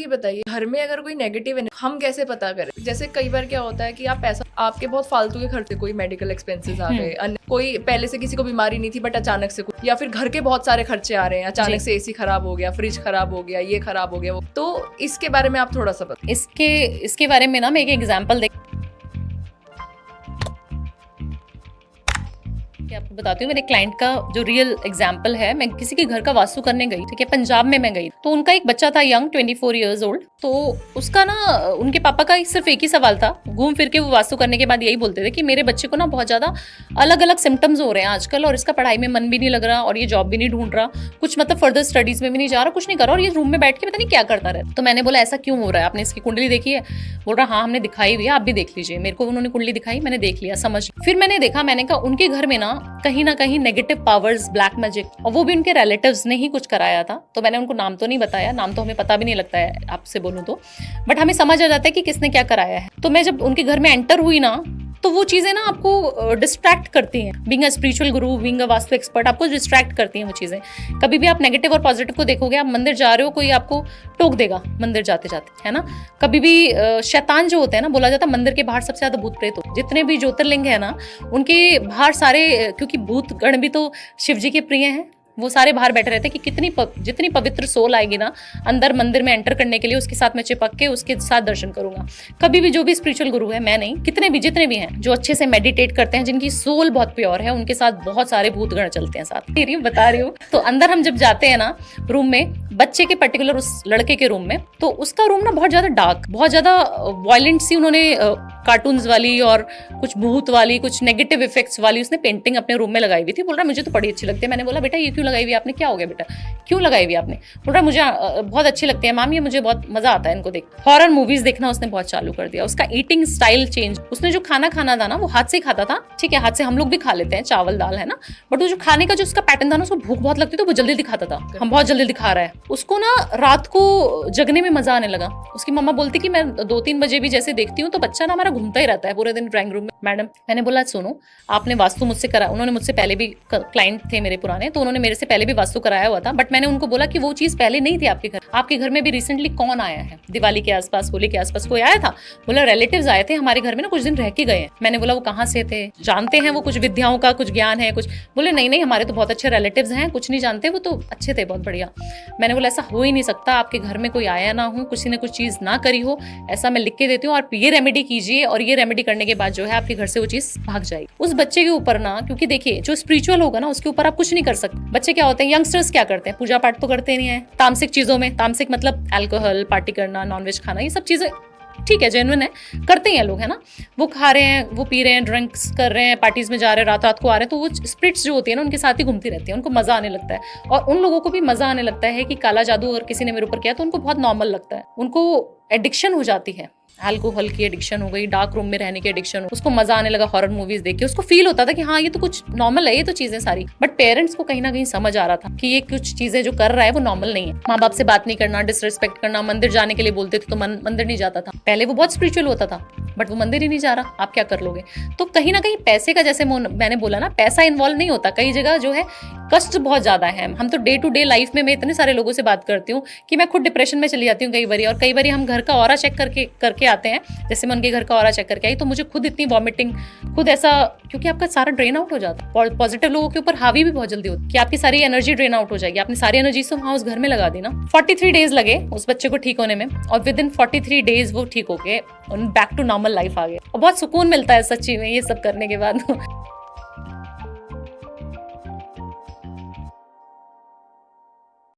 ये बताइए, घर में अगर कोई नेगेटिव है हम कैसे पता करें? जैसे कई बार क्या होता है कि आप पैसा, आपके बहुत फालतू के खर्चे, कोई मेडिकल एक्सपेंसेस आ गए, अन्य कोई पहले से किसी को बीमारी नहीं थी बट अचानक से या फिर घर के बहुत सारे खर्चे आ रहे हैं, अचानक से एसी खराब हो गया, फ्रिज खराब हो गया, ये खराब हो गया, वो तो इसके बारे में आप थोड़ा सा बताइए। इसके बारे में ना मैं एक एग्जांपल देख आपको बताती हूँ। मेरे क्लाइंट का जो रियल एग्जांपल है, मैं किसी के घर का वास्तु करने गई, ठीक है, पंजाब में मैं गई, तो उनका एक बच्चा था यंग 24 इयर्स ओल्ड। तो उसका ना उनके पापा का सिर्फ एक ही सवाल था, घूम फिर के वो वास्तु करने के बाद यही बोलते थे कि मेरे बच्चे को ना बहुत ज्यादा अलग अलग सिम्टम्स हो रहे हैं आजकल, और इसका पढ़ाई में मन भी नहीं लग रहा, और ये जॉब भी नहीं ढूंढ रहा, कुछ मतलब फर्दर स्टडीज में भी नहीं जा रहा, कुछ नहीं कर रहा, और ये रूम में बैठ के पता नहीं क्या करता रहा। तो मैंने बोला ऐसा क्यों हो रहा है, आपने इसकी कुंडली देखी है? बोल रहा हाँ हमने दिखाई हुई है, आप भी देख लीजिए। मेरे को उन्होंने कुंडली दिखाई, मैंने देख लिया, समझ। फिर मैंने देखा, मैंने कहा उनके घर में ना कहीं नेगेटिव पावर्स, ब्लैक मैजिक, और वो भी उनके रिलेटिव्स ने ही कुछ कराया था। तो मैंने उनको नाम तो नहीं बताया, नाम तो हमें पता भी नहीं लगता है आपसे बोलूं तो, बट हमें समझ आ जाता है कि किसने क्या कराया है। तो मैं जब उनके घर में एंटर हुई ना, तो वो चीजें ना आपको डिस्ट्रैक्ट करती हैं। Being a spiritual Guru, being a vastu expert, आपको डिस्ट्रैक्ट करती हैं वो चीजें। कभी भी आप नेगेटिव और पॉजिटिव को देखोगे, आप मंदिर जा रहे हो, कोई आपको टोक देगा मंदिर जाते जाते, है ना। कभी भी शैतान जो होते हैं ना, बोला जाता है मंदिर के बाहर सबसे ज्यादा भूत प्रेत होते, जितने भी ज्योतिर्लिंग है ना उनके बाहर सारे, क्योंकि भूत गण भी तो शिव जी के प्रिय हैं, वो सारे बाहर बैठे रहते हैं कि जितनी पवित्र सोल आएगी ना अंदर मंदिर में एंटर करने के लिए, उसके साथ मैं चिपक के उसके साथ दर्शन करूंगा। कभी भी जो भी स्पिरिचुअल गुरु है, मैं नहीं, जितने भी हैं जो अच्छे से मेडिटेट करते हैं, जिनकी सोल बहुत प्योर है, उनके साथ बहुत सारे भूतगण चलते हैं साथ। बता रही हूँ। तो अंदर हम जब जाते हैं ना रूम में, बच्चे के पर्टिकुलर उस लड़के के रूम में, तो उसका रूम ना बहुत ज्यादा डार्क, बहुत ज्यादा वायलेंट सी, उन्होंने कार्टून्स वाली और कुछ भूत वाली, कुछ नेगेटिव इफेक्ट्स वाली उसने पेंटिंग अपने रूम में लगाई हुई थी। बोल रहा मुझे तो बड़ी अच्छी लगती है। मैंने बोला बेटा ये क्यों लगाई हुई आपने, क्या हो गया बेटा, क्यों लगाई हुई आपने? बोल रहा मुझे बहुत अच्छी लगती है मैम, ये मुझे बहुत मजा आता है इनको देख। हॉरर मूवीज देखना उसने बहुत चालू कर दिया। उसका ईटिंग स्टाइल चेंज, उसने जो खाना खाना था ना वो हाथ से ही खाता था, ठीक है, हाथ से हम लोग भी खा लेते हैं चावल दाल, है ना, बट वो जो खाने का जो उसका पैटर्न था ना, उसको भूख बहुत लगती तो वो जल्दी दिखाता था, हम बहुत जल्दी दिखा रहा है। उसको ना रात को जगने में मजा आने लगा। उसकी मम्मा बोलती कि मैं 2-3 बजे भी जैसे देखती हूँ तो बच्चा ना हमारा घूमता ही रहता है पूरे दिन ड्राइंग रूम में। मैडम, मैंने बोला सुनो, आपने वास्तु मुझसे करा, उन्होंने मुझसे पहले भी, क्लाइंट थे मेरे पुराने, तो उन्होंने मेरे से पहले भी वास्तु कराया हुआ था, बट मैंने उनको बोला कि वो चीज पहले नहीं थी आपके घर। आपके घर में भी रिसेंटली कौन आया है? दिवाली के आसपास, होली के आसपास कोई आया था? बोला रिलेटिव्स आए थे हमारे घर में ना, कुछ दिन रह के गए हैं। मैंने बोला वो कहाँ से थे, जानते हैं वो कुछ विद्याओं का कुछ ज्ञान है कुछ? बोले नहीं हमारे तो बहुत अच्छे रिलेटिव्स हैं, कुछ नहीं जानते, वो तो अच्छे थे, बहुत बढ़िया। मैंने बोला ऐसा हो ही नहीं सकता, आपके घर में कोई आया ना हो, किसी ने कुछ चीज ना करी हो, ऐसा मैं लिख के देती हूँ, और ये रेमेडी कीजिए, और ये रेमेडी करने के बाद जो है आपके घर से वो चीज भाग जाएगी। उस बच्चे के ऊपर ना, क्योंकि देखिए जो स्पिरिचुअल होगा ना उसके ऊपर आप कुछ नहीं कर सकते। बच्चे क्या होते हैं, यंगस्टर्स क्या करते हैं, पूजा पाठ तो करते नहीं है, तामसिक चीजों में, तामसिक मतलब अल्कोहल, पार्टी करना, नॉनवेज खाना, ये सब चीजें ठीक है, जेन्युइन है, करते हैं लोग, है ना, वो खा रहे हैं, वो पी रहे हैं, ड्रिंक्स कर रहे हैं, पार्टीज में जा रहे हैं, रात रात को आ रहे हैं, तो वो स्पिरिट्स जो होती है ना उनके साथ ही घूमती रहती है, उनको मजा आने लगता है। और उन लोगों को भी मजा आने लगता है कि काला जादू अगर किसी ने मेरे ऊपर किया तो उनको बहुत नॉर्मल लगता है, उनको एडिक्शन हो जाती है, अल्कोहल की एडिक्शन हो गई, डार्क रूम में रहने की एडिक्शन हो, उसको मजा आने लगा हॉरर मूवीज देख के, उसको फील होता था कि हाँ ये तो कुछ नॉर्मल है, ये तो चीजें सारी। बट पेरेंट्स को कहीं ना कहीं समझ आ रहा था कि ये कुछ चीजें जो कर रहा है वो नॉर्मल नहीं है। माँ बाप से बात नहीं करना, डिसरिस्पेक्ट करना, मंदिर जाने के लिए बोलते थे तो मंदिर नहीं जाता था। पहले वो बहुत स्पिरिचुअल होता था बट वो मंदिर ही नहीं जा रहा, आप क्या कर लोगे? तो कहीं ना कहीं पैसे का, जैसे मैंने बोला ना, पैसा इन्वॉल्व नहीं होता कई जगह, जो है कष्ट बहुत ज्यादा है। हम तो डे टू डे लाइफ में, मैं इतने सारे लोगों से बात करती हूँ कि मैं खुद डिप्रेशन में चली जाती हूँ कई बारी, और कई बारी हम घर का ऑरा चेक करके आते हैं, जैसे मैं उनके घर का ऑरा चेक करके आई तो मुझे खुद इतनी वॉमिटिंग, खुद ऐसा, क्योंकि आपका सारा ड्रेन आउट हो जाता है। पॉजिटिव लोगों के ऊपर हावी भी बहुत जल्दी होती है कि आपकी सारी एनर्जी ड्रेन आउट हो जाएगी, आपने सारी एनर्जी तो वहाँ उस घर में लगा दी ना। 43 डेज लगे उस बच्चे को ठीक होने में, और विद इन 43 डेज वो ठीक हो गए, बैक टू नॉर्मल लाइफ आ गए, और बहुत सुकून मिलता है सच्ची में ये सब करने के बाद।